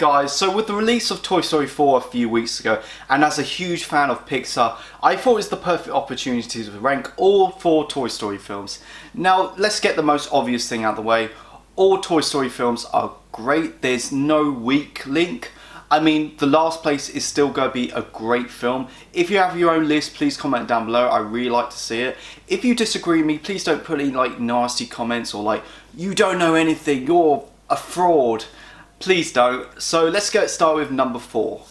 guys, so with the release of Toy Story 4 a few weeks ago, and as a huge fan of Pixar, I thought it was the perfect opportunity to rank all 4 Toy Story films. Now, let's get the most obvious thing out of the way. All Toy Story films are great, there's no weak link. I mean, the last place is still going to be a great film. If you have your own list, please comment down below. I really like to see it. If you disagree with me, please don't put any like nasty comments or like, you don't know anything, you're a fraud. Please don't. So let's get started with number 4.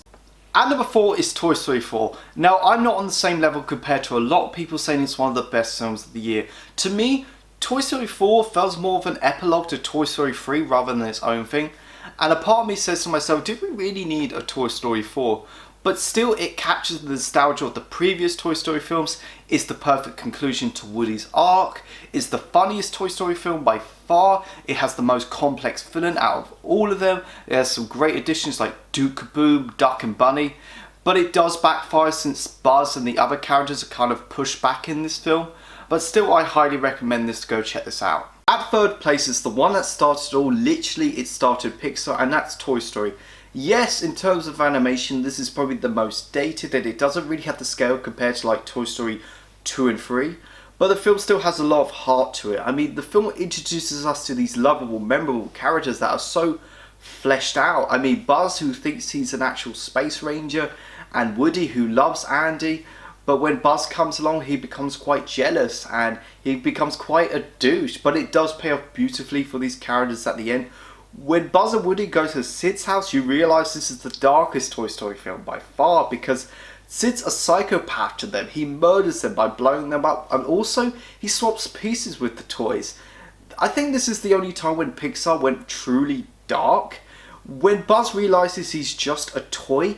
At number 4 is Toy Story 4. Now, I'm not on the same level compared to a lot of people saying it's one of the best films of the year. To me, Toy Story 4 felt more of an epilogue to Toy Story 3 rather than its own thing. And a part of me says to myself, did we really need a Toy Story 4? But still, it captures the nostalgia of the previous Toy Story films, is the perfect conclusion to Woody's arc, is the funniest Toy Story film by far, it has the most complex villain out of all of them, it has some great additions like Duke Kaboom, Duck and Bunny, but it does backfire since Buzz and the other characters are kind of pushed back in this film, but still I highly recommend this to go check this out. At third place is the one that started it all, literally it started Pixar, and that's Toy Story. Yes, in terms of animation, this is probably the most dated, and it doesn't really have the scale compared to like Toy Story 2 and 3, but the film still has a lot of heart to it. I mean, the film introduces us to these lovable, memorable characters that are so fleshed out. I mean, Buzz, who thinks he's an actual space ranger, and Woody, who loves Andy, but when Buzz comes along, he becomes quite jealous, and he becomes quite a douche, but it does pay off beautifully for these characters at the end. When Buzz and Woody go to Sid's house, you realise this is the darkest Toy Story film by far, because Sid's a psychopath to them. He murders them by blowing them up, and also he swaps pieces with the toys. I think this is the only time when Pixar went truly dark. When Buzz realises he's just a toy,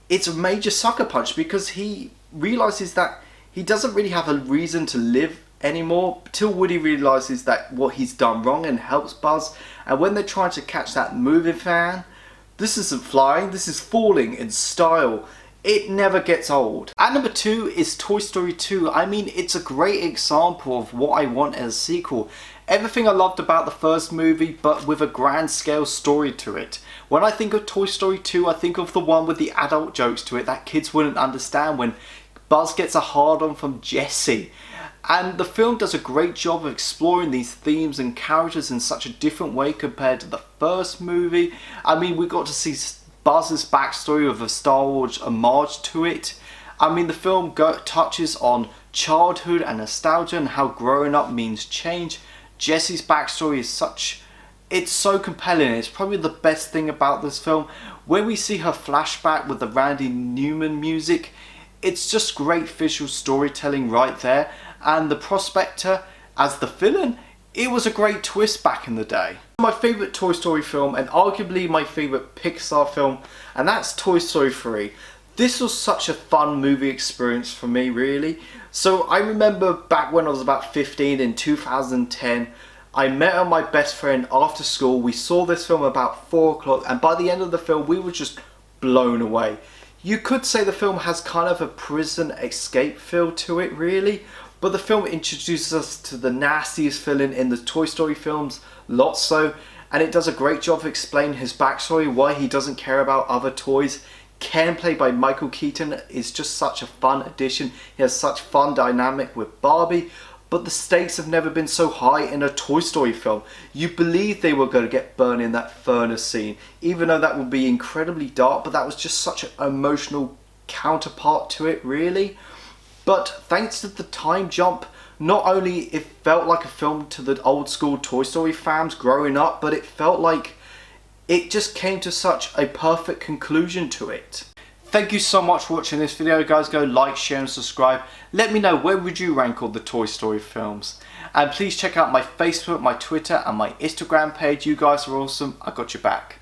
it's a major sucker punch, because he realises that he doesn't really have a reason to live anymore, till Woody realises that what he's done wrong and helps Buzz. And when they're trying to catch that moving fan, this isn't flying, this is falling in style. It never gets old. At number 2 is Toy Story 2. I mean, it's a great example of what I want as a sequel. Everything I loved about the first movie, but with a grand scale story to it. When I think of Toy Story 2, I think of the one with the adult jokes to it that kids wouldn't understand, when Buzz gets a hard-on from Jessie. And the film does a great job of exploring these themes and characters in such a different way compared to the first movie. I mean, we got to see Buzz's backstory with a Star Wars homage to it. I mean, the film touches on childhood and nostalgia and how growing up means change. Jessie's backstory is it's so compelling. It's probably the best thing about this film. When we see her flashback with the Randy Newman music, it's just great visual storytelling right there. And the Prospector as the villain, it was a great twist back in the day. My favourite Toy Story film, and arguably my favourite Pixar film, and that's Toy Story 3. This was such a fun movie experience for me, really. So I remember back when I was about 15 in 2010, I met my best friend after school. We saw this film about 4 o'clock, and by the end of the film we were just blown away. You could say the film has kind of a prison escape feel to it, really. But the film introduces us to the nastiest villain in the Toy Story films, Lotso, and it does a great job of explaining his backstory, why he doesn't care about other toys. Ken, played by Michael Keaton, is just such a fun addition. He has such fun dynamic with Barbie, but the stakes have never been so high in a Toy Story film. You believe they were going to get burned in that furnace scene, even though that would be incredibly dark, but that was just such an emotional counterpart to it, really. But thanks to the time jump, not only it felt like a film to the old school Toy Story fans growing up, but it felt like it just came to such a perfect conclusion to it. Thank you so much for watching this video, guys. Go like, share and subscribe. Let me know, where would you rank all the Toy Story films? And please check out my Facebook, my Twitter and my Instagram page. You guys are awesome. I got your back.